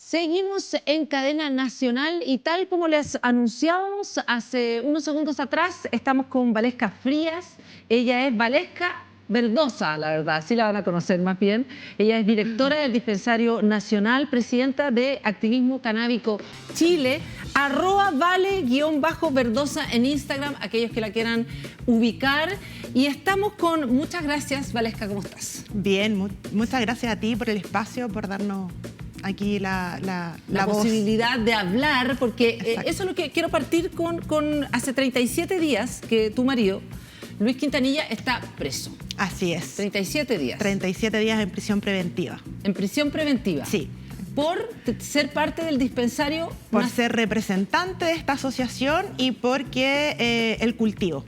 Seguimos en cadena nacional y tal como les anunciábamos hace unos segundos atrás, estamos con Valesca Frías. Ella es Valesca Verdosa, la verdad, así la van a conocer más bien. Ella es directora del Dispensario Nacional, presidenta de Activismo Canábico Chile, @vale_verdosa en Instagram, aquellos que la quieran ubicar. Y estamos con, muchas gracias, Valesca, ¿cómo estás? Bien, muchas gracias a ti por el espacio, por darnos aquí la voz. Posibilidad de hablar, porque Exacto. eso es lo que quiero partir con hace 37 días que tu marido, Luis Quintanilla, está preso. Así es. 37 días. 37 días en prisión preventiva. En prisión preventiva. Sí. Por ser parte del dispensario. Por ser representante de esta asociación y porque el cultivo.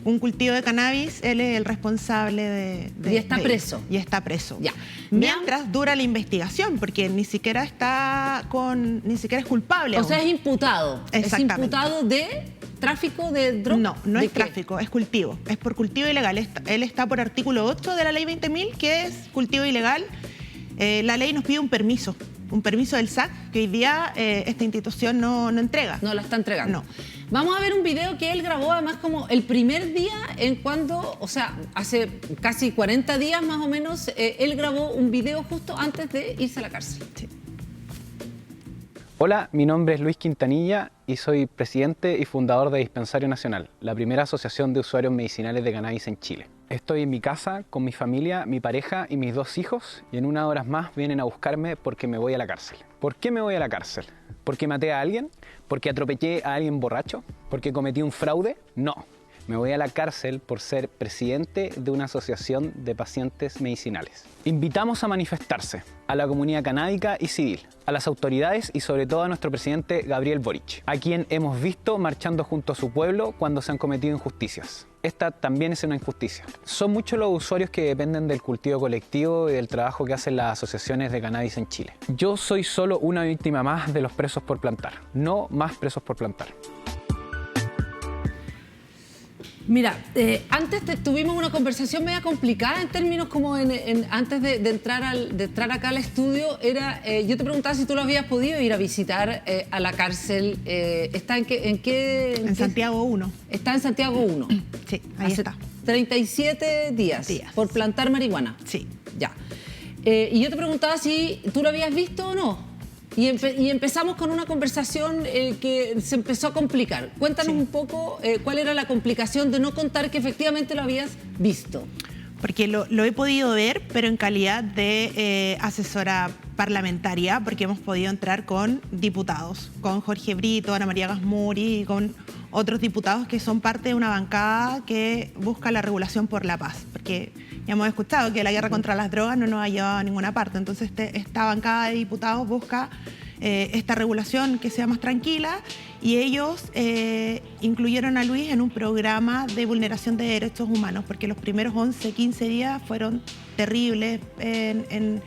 Un cultivo de cannabis, él es el responsable de y está preso. Y está preso. Ya. Mientras dura la investigación, porque ni siquiera es culpable. O sea, es imputado. Exactamente. Es imputado de tráfico de drogas. No es tráfico, es cultivo. Es por cultivo ilegal. Él está por artículo 8 de la ley 20.000, que es cultivo ilegal. La ley nos pide un permiso del SAC, que hoy día esta institución no entrega. No la está entregando. No. Vamos a ver un video que él grabó además como el primer día en cuando, o sea, hace casi 40 días más o menos, él grabó un video justo antes de irse a la cárcel. Sí. Hola, mi nombre es Luis Quintanilla y soy presidente y fundador de Dispensario Nacional, la primera asociación de usuarios medicinales de cannabis en Chile. Estoy en mi casa con mi familia, mi pareja y mis 2 hijos y en unas horas más vienen a buscarme porque me voy a la cárcel. ¿Por qué me voy a la cárcel? ¿Porque maté a alguien? ¿Porque atropellé a alguien borracho? ¿Porque cometí un fraude? No. Me voy a la cárcel por ser presidente de una asociación de pacientes medicinales. Invitamos a manifestarse a la comunidad canábica y civil, a las autoridades y sobre todo a nuestro presidente Gabriel Boric, a quien hemos visto marchando junto a su pueblo cuando se han cometido injusticias. Esta también es una injusticia. Son muchos los usuarios que dependen del cultivo colectivo y del trabajo que hacen las asociaciones de cannabis en Chile. Yo soy solo una víctima más de los presos por plantar, no más presos por plantar. Mira, antes tuvimos una conversación media complicada en términos como antes de entrar acá al estudio. Yo te preguntaba si tú lo habías podido ir a visitar a la cárcel. ¿Está en qué? En Santiago 1. Está en Santiago 1. Sí, ahí está. 37 días por plantar marihuana. Sí. Ya. Y yo te preguntaba si tú lo habías visto o no. Y empezamos con una conversación que se empezó a complicar. Cuéntanos un poco cuál era la complicación de no contar que efectivamente lo habías visto. Porque lo he podido ver, pero en calidad de asesora parlamentaria, porque hemos podido entrar con diputados, con Jorge Brito, Ana María Gasmuri y con otros diputados que son parte de una bancada que busca la regulación por la paz. Porque ya hemos escuchado que la guerra contra las drogas no nos ha llevado a ninguna parte. Entonces esta bancada de diputados busca esta regulación que sea más tranquila y ellos incluyeron a Luis en un programa de vulneración de derechos humanos porque los primeros 11, 15 días fueron terribles en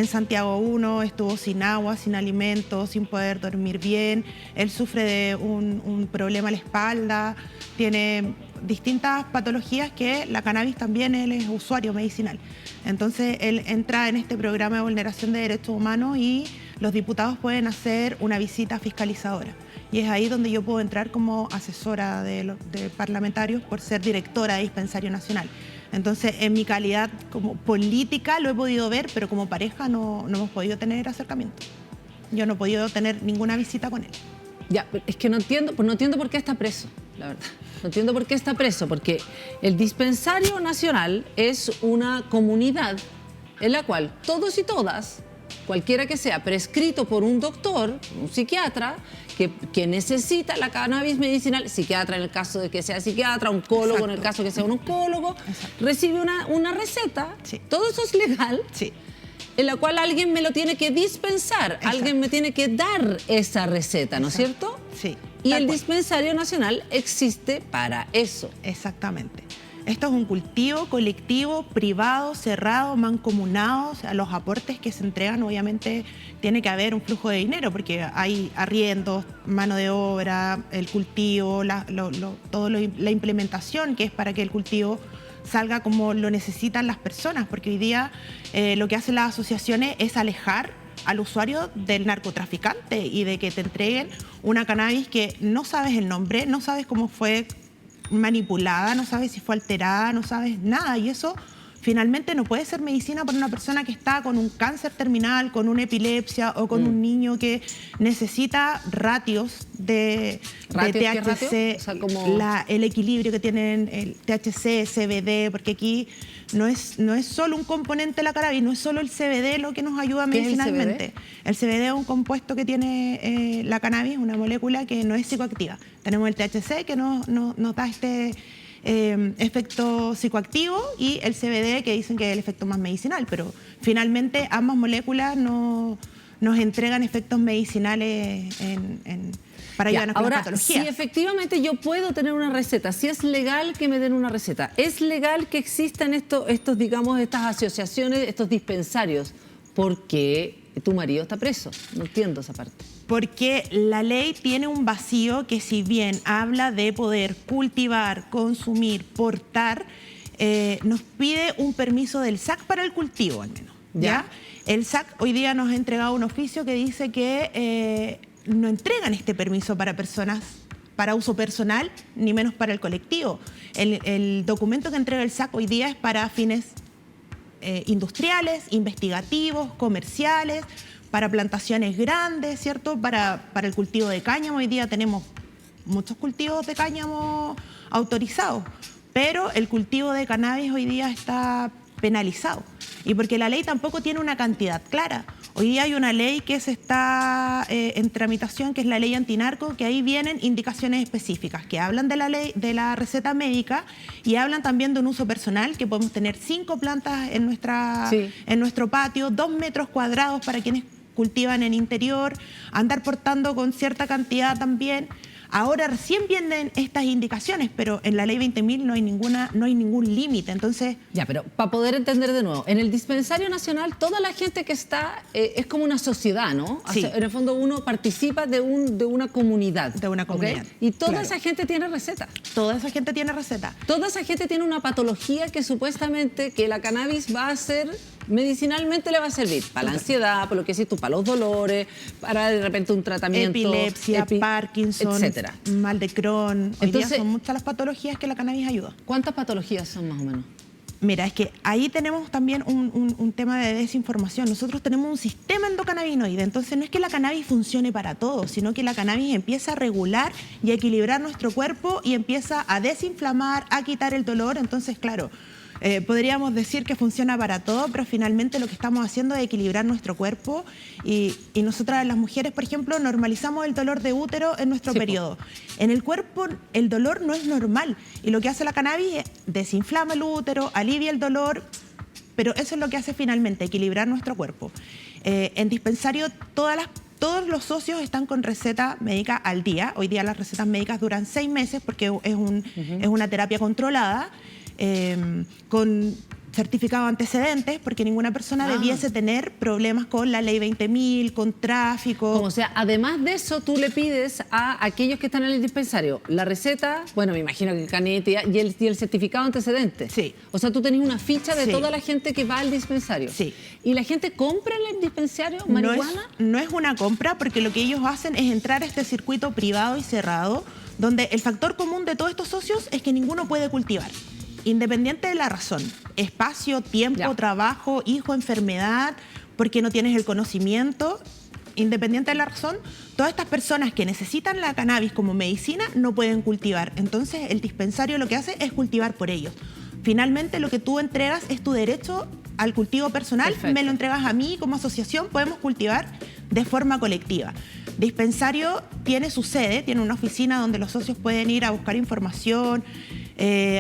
Santiago 1, estuvo sin agua, sin alimentos, sin poder dormir bien. Él sufre de un problema a la espalda, tiene distintas patologías que la cannabis también él es usuario medicinal. Entonces él entra en este programa de vulneración de derechos humanos y los diputados pueden hacer una visita fiscalizadora. Y es ahí donde yo puedo entrar como asesora de parlamentarios por ser directora de Dispensario Nacional. Entonces, en mi calidad como política lo he podido ver, pero como pareja no hemos podido tener acercamiento. Yo no he podido tener ninguna visita con él. Ya, es que no entiendo por qué está preso, la verdad. No entiendo por qué está preso, porque el Dispensario Nacional es una comunidad en la cual todos y todas, cualquiera que sea, prescrito por un doctor, un psiquiatra, que necesita la cannabis medicinal, psiquiatra en el caso de que sea psiquiatra, oncólogo en el caso de que sea un oncólogo, recibe una receta, todo eso es legal, en la cual alguien me lo tiene que dispensar, alguien me tiene que dar esa receta, ¿no es cierto? Sí. Y el Dispensario Nacional existe para eso. Exactamente. Esto es un cultivo colectivo, privado, cerrado, mancomunado. O sea, los aportes que se entregan, obviamente, tiene que haber un flujo de dinero porque hay arriendos, mano de obra, el cultivo, toda la implementación que es para que el cultivo salga como lo necesitan las personas. Porque hoy día lo que hacen las asociaciones es alejar al usuario del narcotraficante y de que te entreguen una cannabis que no sabes el nombre, no sabes cómo fue manipulada, no sabes si fue alterada, no sabes nada. Y eso finalmente no puede ser medicina para una persona que está con un cáncer terminal, con una epilepsia o con un niño que necesita ratios de THC, ratio? O sea, como... el equilibrio que tienen el THC, CBD, porque aquí no es solo un componente de la cannabis, no es solo el CBD lo que nos ayuda medicinalmente. El CBD es un compuesto que tiene la cannabis, una molécula que no es psicoactiva. Tenemos el THC que nos da este efecto psicoactivo y el CBD que dicen que es el efecto más medicinal, pero finalmente ambas moléculas nos entregan efectos medicinales para ayudarnos con la patología. Si efectivamente yo puedo tener una receta, si es legal que me den una receta, ¿es legal que existan digamos, estas asociaciones, estos dispensarios? Porque tu marido está preso. No entiendo esa parte. Porque la ley tiene un vacío que, si bien habla de poder cultivar, consumir, portar, nos pide un permiso del SAC para el cultivo, al menos. ¿Ya? El SAC hoy día nos ha entregado un oficio que dice que no entregan este permiso para personas para uso personal, ni menos para el colectivo. El documento que entrega el SAC hoy día es para fines industriales, investigativos, comerciales, para plantaciones grandes, ¿cierto? Para el cultivo de cáñamo. Hoy día tenemos muchos cultivos de cáñamo autorizados, pero el cultivo de cannabis hoy día está penalizado. Y porque la ley tampoco tiene una cantidad clara. Hoy día hay una ley que se está en tramitación, que es la ley antinarco, que ahí vienen indicaciones específicas que hablan de la ley, de la receta médica, y hablan también de un uso personal, que podemos tener 5 plantas en nuestro patio, 2 metros cuadrados para quienes cultivan en interior, andar portando con cierta cantidad también. Ahora recién vienen estas indicaciones, pero en la ley 20.000 no hay ningún límite. Entonces, ya, pero para poder entender de nuevo, en el dispensario nacional toda la gente que está es como una sociedad, ¿no? Sí. En el fondo uno participa de una comunidad. De una comunidad. ¿Okay? Y toda Claro. esa gente tiene receta. Toda esa gente tiene receta. Toda esa gente tiene una patología que supuestamente que la cannabis va a ser, medicinalmente le va a servir. Para la ansiedad, por lo que decís tú, para los dolores, para de repente un tratamiento. Epilepsia, Parkinson, etcétera. mal de Crohn. Hoy Entonces, día son muchas las patologías que la cannabis ayuda. ¿Cuántas patologías son más o menos? Mira, es que ahí tenemos también un tema de desinformación. Nosotros tenemos un sistema endocannabinoide, entonces no es que la cannabis funcione para todo, sino que la cannabis empieza a regular y a equilibrar nuestro cuerpo y empieza a desinflamar, a quitar el dolor. Entonces, claro, podríamos decir que funciona para todo, pero finalmente lo que estamos haciendo es equilibrar nuestro cuerpo y nosotras las mujeres, por ejemplo, normalizamos el dolor de útero en nuestro periodo. En el cuerpo el dolor no es normal y lo que hace la cannabis es desinflama el útero, alivia el dolor, pero eso es lo que hace finalmente, equilibrar nuestro cuerpo. En dispensario todos los socios están con receta médica al día. Hoy día las recetas médicas duran 6 meses porque es una terapia controlada. Con certificado de antecedentes, porque ninguna persona debiese tener problemas con la ley 20.000, con tráfico. O sea, además de eso, tú le pides a aquellos que están en el dispensario la receta, bueno, me imagino que el canete y el certificado de antecedentes. Sí. O sea, tú tenés una ficha de Sí. toda la gente que va al dispensario. Sí. ¿Y la gente compra en el dispensario marihuana? No es una compra, porque lo que ellos hacen es entrar a este circuito privado y cerrado, donde el factor común de todos estos socios es que ninguno puede cultivar. Independiente de la razón, espacio, tiempo, trabajo, hijo, enfermedad, porque no tienes el conocimiento, independiente de la razón, todas estas personas que necesitan la cannabis como medicina no pueden cultivar. Entonces el dispensario lo que hace es cultivar por ellos. Finalmente lo que tú entregas es tu derecho al cultivo personal. Perfecto. Me lo entregas a mí como asociación, podemos cultivar de forma colectiva. Dispensario tiene su sede, tiene una oficina donde los socios pueden ir a buscar información,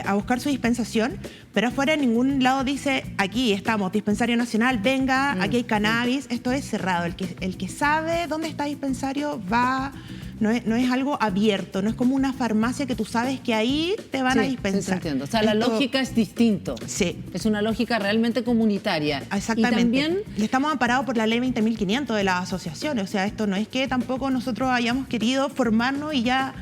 a buscar su dispensación, pero afuera en ningún lado dice, aquí estamos, dispensario nacional, venga, aquí hay cannabis. Esto es cerrado. El que sabe dónde está dispensario va, no es algo abierto, no es como una farmacia que tú sabes que ahí te van a dispensar. Sí, entiendo. O sea, la lógica es distinto. Sí. Es una lógica realmente comunitaria. Exactamente. Y también estamos amparados por la ley 20.500 de las asociaciones. O sea, esto no es que tampoco nosotros hayamos querido formarnos y ya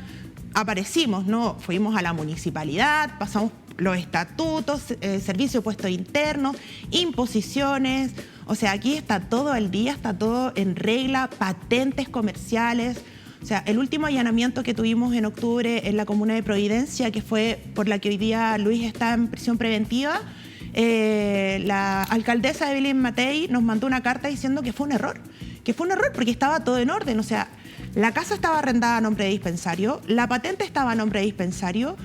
aparecimos, ¿no? Fuimos a la municipalidad, pasamos los estatutos, servicio de puestos internos, imposiciones. O sea, aquí está todo al día, está todo en regla, patentes comerciales. O sea, el último allanamiento que tuvimos en octubre en la comuna de Providencia, que fue por la que hoy día Luis está en prisión preventiva, la alcaldesa Evelyn Matei nos mandó una carta diciendo que fue un error porque estaba todo en orden. O sea, la casa estaba arrendada a nombre de dispensario, la patente estaba a nombre de dispensario,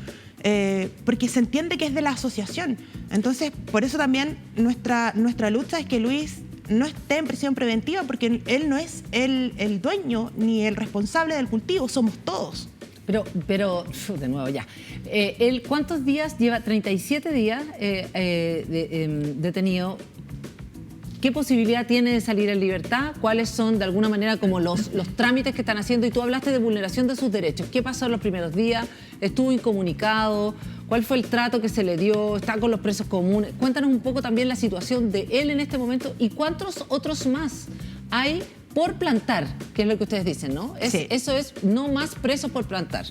porque se entiende que es de la asociación. Entonces, por eso también nuestra lucha es que Luis no esté en prisión preventiva, porque él no es el dueño ni el responsable del cultivo, somos todos. Pero de nuevo ya. ¿Él cuántos días lleva? 37 días detenido. ¿Qué posibilidad tiene de salir en libertad? ¿Cuáles son, de alguna manera, como los trámites que están haciendo? Y tú hablaste de vulneración de sus derechos. ¿Qué pasó en los primeros días? ¿Estuvo incomunicado? ¿Cuál fue el trato que se le dio? ¿Está con los presos comunes? Cuéntanos un poco también la situación de él en este momento y cuántos otros más hay por plantar, que es lo que ustedes dicen, ¿no? Sí. Eso es no más presos por plantar.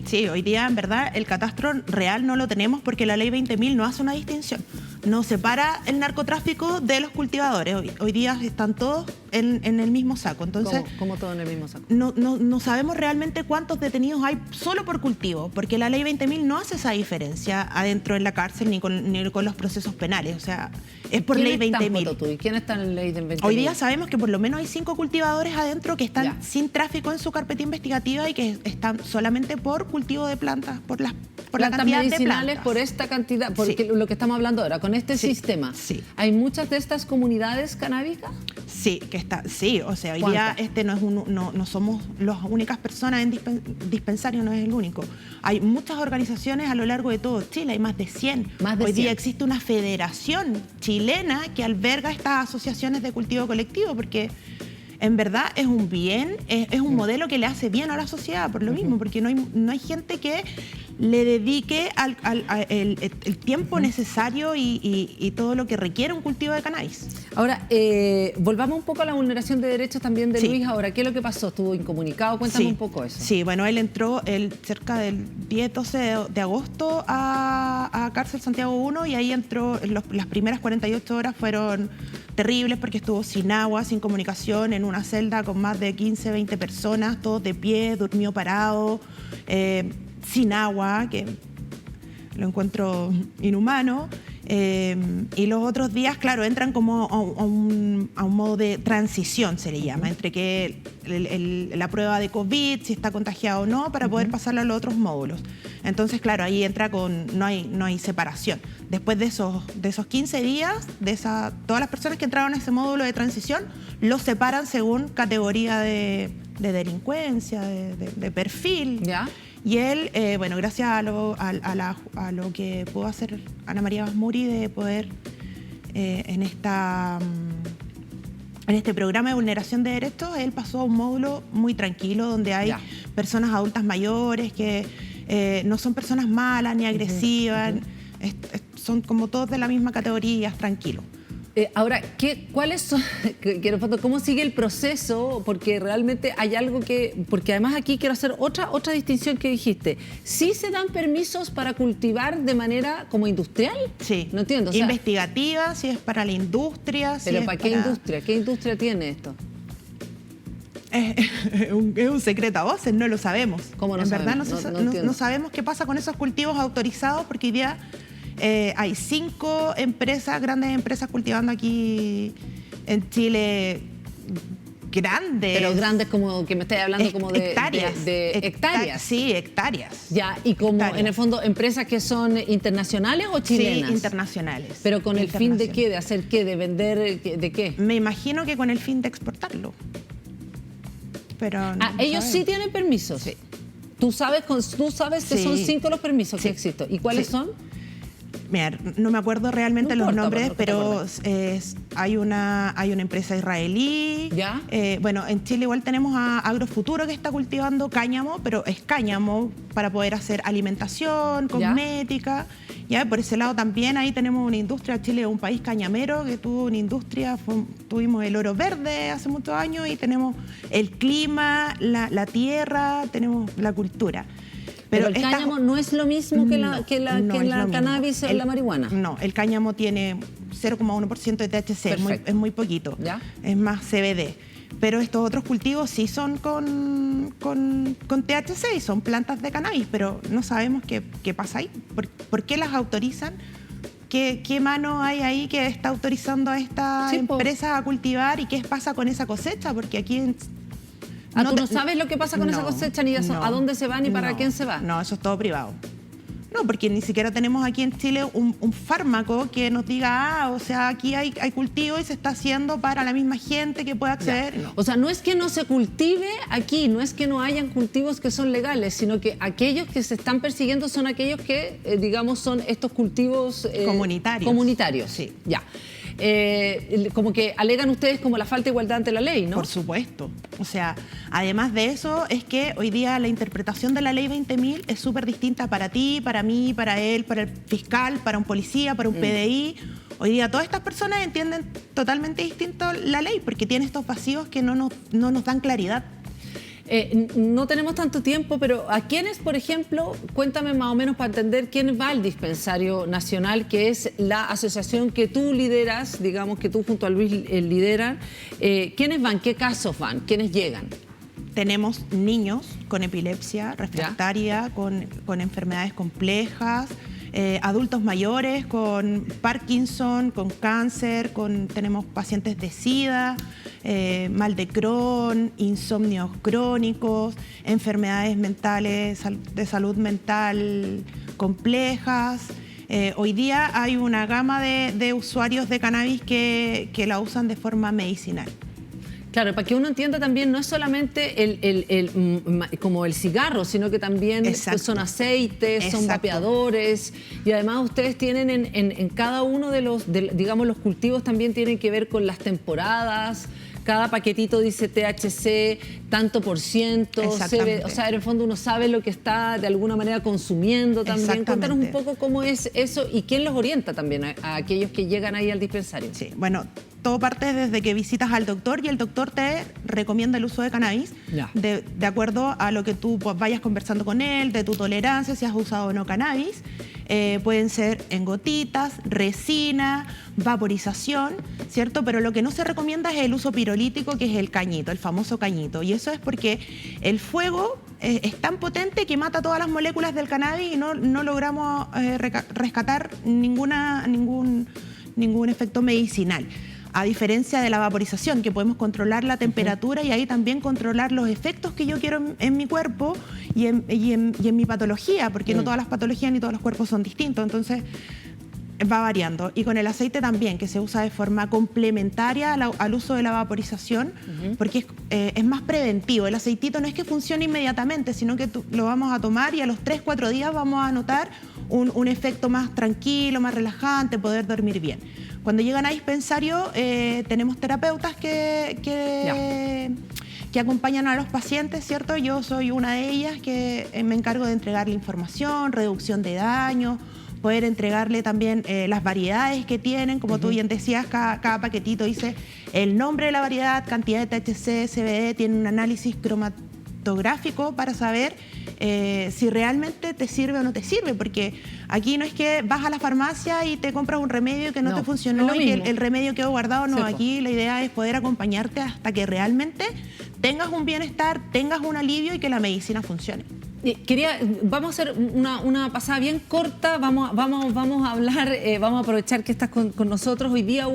Sí, hoy día en verdad el catastro real no lo tenemos porque la ley 20.000 no hace una distinción. No separa el narcotráfico de los cultivadores. Hoy día están todos en el mismo saco. Entonces, ¿Cómo todo en el mismo saco? No sabemos realmente cuántos detenidos hay solo por cultivo, porque la ley 20.000 no hace esa diferencia adentro en la cárcel ni con los procesos penales. O sea, es por ley 20.000. ¿Y quién está en la ley de 20.000? Hoy día sabemos que por lo menos hay 5 cultivadores adentro que están sin tráfico en su carpeta investigativa y que están solamente por cultivo de plantas, por la cantidad de plantas. Por esta cantidad, porque lo que estamos hablando ahora, con este sistema. Sí. ¿Hay muchas de estas comunidades canábicas? Sí, o sea, hoy día no somos las únicas personas en dispensario, no es el único. Hay muchas organizaciones a lo largo de todo Chile, hay más de 100. Hoy día existe una federación chilena que alberga estas asociaciones de cultivo colectivo, porque en verdad es un bien, es un modelo que le hace bien a la sociedad, por lo mismo, porque no hay gente que le dedique el tiempo necesario y todo lo que requiere un cultivo de cannabis. Ahora, volvamos un poco a la vulneración de derechos también de Luis. Ahora, ¿qué es lo que pasó? ¿Estuvo incomunicado? Cuéntame un poco eso. Sí, bueno, él entró cerca del 10-12 de agosto a Cárcel Santiago 1 y ahí entró, las primeras 48 horas fueron terribles porque estuvo sin agua, sin comunicación, en una celda con más de 15, 20 personas, todos de pie, durmió parado, sin agua, que lo encuentro inhumano. Y los otros días, claro, entran como a un modo de transición, se le llama, entre que la prueba de COVID, si está contagiado o no, para poder pasarlo a los otros módulos. Entonces, claro, ahí entra no hay separación. Después de esos 15 días, todas las personas que entraron a ese módulo de transición, los separan según categoría de delincuencia, de perfil. ¿Ya? Y él, bueno, gracias a lo que pudo hacer Ana María Basmuri de poder en este programa de vulneración de derechos, él pasó a un módulo muy tranquilo donde hay personas adultas mayores que no son personas malas ni agresivas, son como todos de la misma categoría, tranquilos. Ahora, ¿cuáles son? ¿Cómo sigue el proceso? Porque realmente hay algo porque además aquí quiero hacer otra distinción que dijiste. ¿Sí se dan permisos para cultivar de manera como industrial? Sí. No entiendo. Investigativa, si es para la industria. ¿Pero para qué industria? ¿Qué industria tiene esto? Es un secreto a voces, no lo sabemos. ¿Cómo no sabemos? En verdad no sabemos qué pasa con esos cultivos autorizados porque hoy día hay 5 grandes empresas cultivando aquí en Chile, grandes. Pero grandes como que me estáis hablando como de hectáreas. De hectáreas. Sí, hectáreas. Ya, y como hectáreas. En el fondo, ¿empresas que son internacionales o chilenas? Sí, internacionales. ¿Pero con el fin de qué? ¿De hacer qué? ¿De vender? ¿De qué? Me imagino que con el fin de exportarlo. Pero ellos sí tienen permisos. Sí. ¿Tú sabes que son 5 los permisos que existen? ¿Y cuáles son? Mira, no me acuerdo realmente los nombres, pero hay una empresa israelí. ¿Ya? Bueno, en Chile igual tenemos a Agrofuturo que está cultivando cáñamo, pero es cáñamo para poder hacer alimentación, cosmética. ¿Ya? Por ese lado también ahí tenemos una industria. Chile es un país cañamero que tuvo una industria, tuvimos el oro verde hace muchos años y tenemos el clima, la tierra, tenemos la cultura. Pero el cáñamo no es lo mismo que la cannabis o la marihuana. No, el cáñamo tiene 0,1% de THC, es muy poquito. ¿Ya? Es más CBD. Pero estos otros cultivos sí son con THC y son plantas de cannabis, pero no sabemos qué pasa ahí. ¿Por qué las autorizan? ¿Qué mano hay ahí que está autorizando a esta empresa a cultivar y qué pasa con esa cosecha? Porque aquí... ¿Tú no sabes lo que pasa con esa cosecha, ni a dónde se va, ni para quién se va? No, eso es todo privado. No, porque ni siquiera tenemos aquí en Chile un fármaco que nos diga, o sea, aquí hay cultivo y se está haciendo para la misma gente que pueda acceder. No. O sea, no es que no se cultive aquí, no es que no hayan cultivos que son legales, sino que aquellos que se están persiguiendo son aquellos que, digamos, son estos cultivos comunitarios. Sí. Ya. Como que alegan ustedes como la falta de igualdad ante la ley, ¿no? Por supuesto. O sea, además de eso, es que hoy día la interpretación de la ley 20.000 es súper distinta para ti, para mí, para él, para el fiscal, para un policía, para un PDI. Hoy día todas estas personas entienden totalmente distinto la ley porque tiene estos vacíos que no nos dan claridad. No tenemos tanto tiempo, pero ¿a quiénes, por ejemplo, cuéntame más o menos para entender quién va al Dispensario Nacional, que es la asociación que tú lideras, digamos que tú junto a Luis lideran? ¿Quiénes van? ¿Qué casos van? ¿Quiénes llegan? Tenemos niños con epilepsia refractaria, con enfermedades complejas, adultos mayores con Parkinson, con cáncer, tenemos pacientes de SIDA, mal de Crohn, insomnios crónicos, enfermedades mentales, de salud mental complejas. Hoy día hay una gama de usuarios de cannabis que la usan de forma medicinal. Claro, para que uno entienda también, no es solamente como el cigarro, sino que también son aceites, son vapeadores, y además ustedes tienen en cada uno de los cultivos también tienen que ver con las temporadas. Cada paquetito dice THC, tanto por ciento, o sea, en el fondo uno sabe lo que está de alguna manera consumiendo también. Cuéntanos un poco cómo es eso y quién los orienta también a aquellos que llegan ahí al dispensario. Sí, bueno, todo parte desde que visitas al doctor y el doctor te recomienda el uso de cannabis de acuerdo a lo que tú vayas conversando con él, de tu tolerancia, si has usado o no cannabis. Pueden ser en gotitas, resina, vaporización, ¿cierto? Pero lo que no se recomienda es el uso pirolítico, que es el cañito, el famoso cañito. Y eso es porque el fuego es tan potente que mata todas las moléculas del cannabis y no logramos rescatar ningún efecto medicinal. A diferencia de la vaporización, que podemos controlar la temperatura y ahí también controlar los efectos que yo quiero en mi cuerpo y en mi patología, porque no todas las patologías ni todos los cuerpos son distintos, entonces va variando. Y con el aceite también, que se usa de forma complementaria al uso de la vaporización, porque es más preventivo. El aceitito no es que funcione inmediatamente, sino que lo vamos a tomar y a los 3-4 días vamos a notar un efecto más tranquilo, más relajante, poder dormir bien. Cuando llegan a dispensario, tenemos terapeutas que acompañan a los pacientes, ¿cierto? Yo soy una de ellas que me encargo de entregarle información, reducción de daño, poder entregarle también las variedades que tienen. Como tú bien decías, cada paquetito dice el nombre de la variedad, cantidad de THC, CBD, tiene un análisis cromatográfico para saber si realmente te sirve o no te sirve, porque aquí no es que vas a la farmacia y te compras un remedio que no te funcionó y que el remedio quedó guardado, no, aquí la idea es poder acompañarte hasta que realmente tengas un bienestar, tengas un alivio y que la medicina funcione. Vamos a hacer una pasada bien corta, vamos a hablar, vamos a aprovechar que estás con nosotros. Hoy día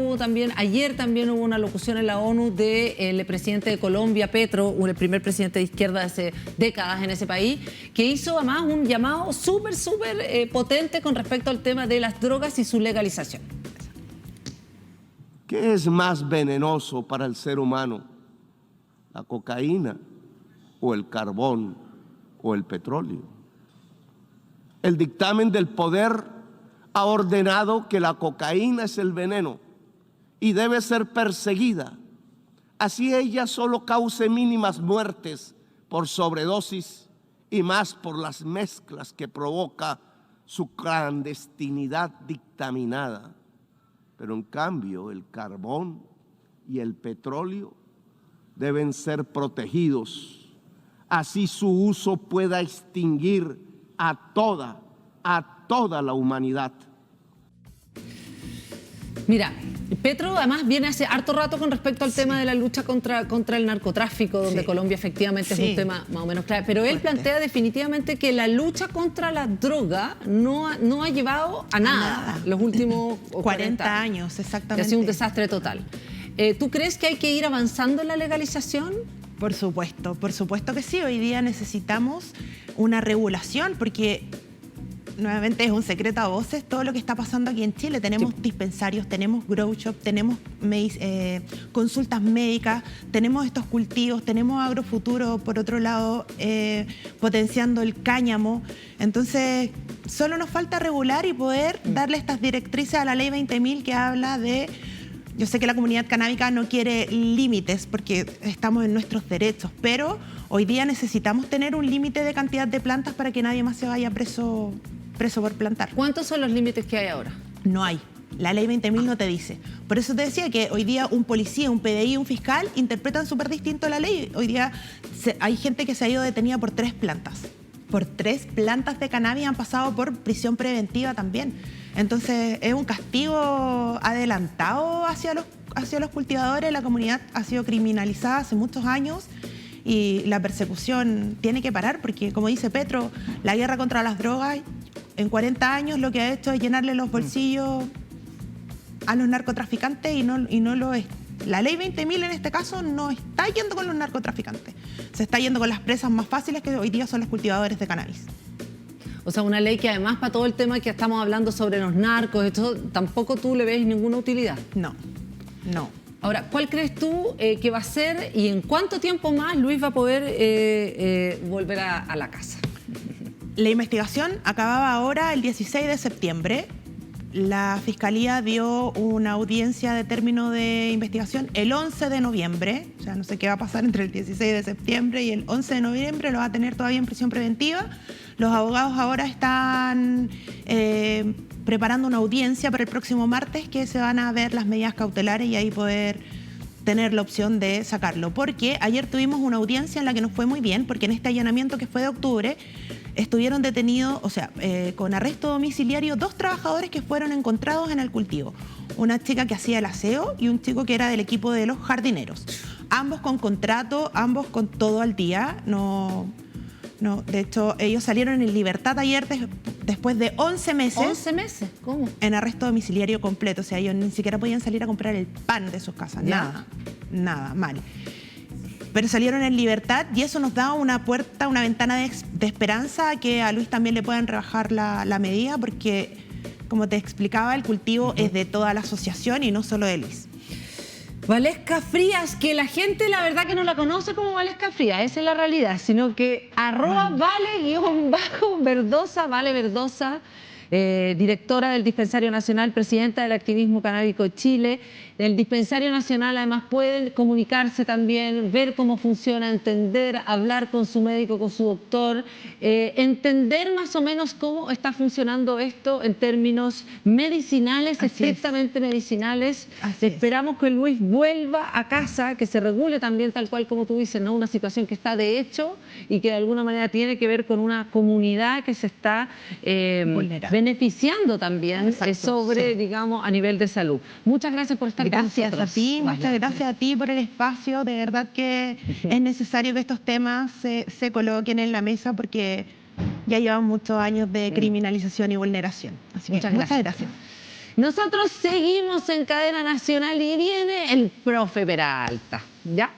ayer también hubo una locución en la ONU del presidente de Colombia, Petro, el primer presidente de izquierda hace décadas en ese país, que hizo además un llamado súper potente con respecto al tema de las drogas y su legalización. ¿Qué es más venenoso para el ser humano? ¿La cocaína o el carbón o el petróleo? El dictamen del poder ha ordenado que la cocaína es el veneno y debe ser perseguida, así ella solo cause mínimas muertes por sobredosis y más por las mezclas que provoca su clandestinidad dictaminada. Pero en cambio el carbón y el petróleo deben ser protegidos, así su uso pueda extinguir a toda la humanidad. Mira, Petro además viene hace harto rato con respecto al tema de la lucha contra el narcotráfico, donde Colombia efectivamente es un tema más o menos clave, pero él plantea definitivamente que la lucha contra la droga no ha llevado a nada los últimos 40 años, exactamente. Ha sido un desastre total. ¿Tú crees que hay que ir avanzando en la legalización? Por supuesto que sí. Hoy día necesitamos una regulación porque nuevamente es un secreto a voces todo lo que está pasando aquí en Chile. Tenemos dispensarios, tenemos grow shop, tenemos consultas médicas, tenemos estos cultivos, tenemos agrofuturo, por otro lado, potenciando el cáñamo. Entonces, solo nos falta regular y poder darle estas directrices a la ley 20.000 que habla de... Yo sé que la comunidad canábica no quiere límites porque estamos en nuestros derechos, pero hoy día necesitamos tener un límite de cantidad de plantas para que nadie más se vaya preso por plantar. ¿Cuántos son los límites que hay ahora? No hay. La ley 20.000 no te dice. Por eso te decía que hoy día un policía, un PDI, un fiscal interpretan súper distinto la ley. Hoy día hay gente que se ha ido detenida por 3 plantas. Por 3 plantas de cannabis han pasado por prisión preventiva también. Entonces es un castigo adelantado hacia los cultivadores. La comunidad ha sido criminalizada hace muchos años y la persecución tiene que parar porque, como dice Petro, la guerra contra las drogas en 40 años lo que ha hecho es llenarle los bolsillos a los narcotraficantes y no lo es. La ley 20.000 en este caso no está yendo con los narcotraficantes, se está yendo con las presas más fáciles que hoy día son los cultivadores de cannabis. O sea, una ley que además para todo el tema que estamos hablando sobre los narcos, esto, tampoco tú le ves ninguna utilidad. No. Ahora, ¿cuál crees tú que va a ser y en cuánto tiempo más Luis va a poder volver a la casa? La investigación acababa ahora el 16 de septiembre. La Fiscalía dio una audiencia de término de investigación el 11 de noviembre. O sea, no sé qué va a pasar entre el 16 de septiembre y el 11 de noviembre. Lo va a tener todavía en prisión preventiva. Los abogados ahora están preparando una audiencia para el próximo martes que se van a ver las medidas cautelares y ahí poder tener la opción de sacarlo. Porque ayer tuvimos una audiencia en la que nos fue muy bien, porque en este allanamiento que fue de octubre estuvieron detenidos, o sea, con arresto domiciliario, 2 trabajadores que fueron encontrados en el cultivo. Una chica que hacía el aseo y un chico que era del equipo de los jardineros. Ambos con contrato, ambos con todo al día. No, de hecho, ellos salieron en libertad ayer después de 11 meses. ¿11 meses? ¿Cómo? En arresto domiciliario completo. O sea, ellos ni siquiera podían salir a comprar el pan de sus casas. Nada, mal. Pero salieron en libertad y eso nos da una puerta, una ventana de esperanza a que a Luis también le puedan rebajar la medida porque, como te explicaba, el cultivo es de toda la asociación y no solo de Luis. Valesca Frías, que la gente la verdad que no la conoce como Valesca Frías, esa es la realidad, sino que @vale_verdosa, Vale Verdosa, directora del Dispensario Nacional, presidenta del Activismo Canábico Chile. Del Dispensario Nacional además pueden comunicarse también, ver cómo funciona, entender, hablar con su médico, con su doctor, entender más o menos cómo está funcionando esto en términos medicinales, estrictamente medicinales. Esperamos que Luis vuelva a casa, que se regule también tal cual como tú dices, ¿no? Una situación que está de hecho y que de alguna manera tiene que ver con una comunidad que se está beneficiando también sobre, digamos, a nivel de salud. Muchas gracias por estar con nosotros. Gracias a ti, muchas gracias a ti por el espacio. De verdad que es necesario que estos temas se coloquen en la mesa porque ya llevan muchos años de criminalización y vulneración. Así que muchas gracias. Nosotros seguimos en cadena nacional y viene el profe Peralta. ¿Ya?